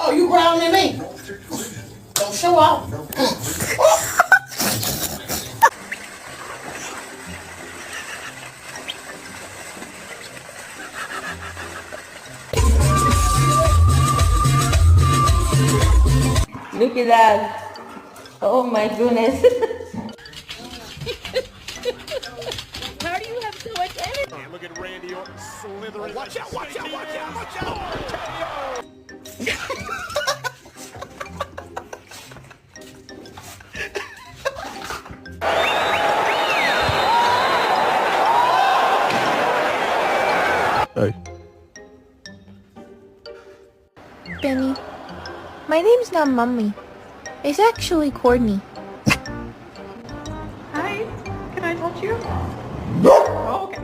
Oh, you growling at me? Don't show off. Look at that. Oh my goodness. How do you have so much energy? And look at Randy Orton slithering. Watch out, watch out, watch out, watch out. Hey. Benny, my name's not Mummy. It's actually Courtney. Hi, can I help you?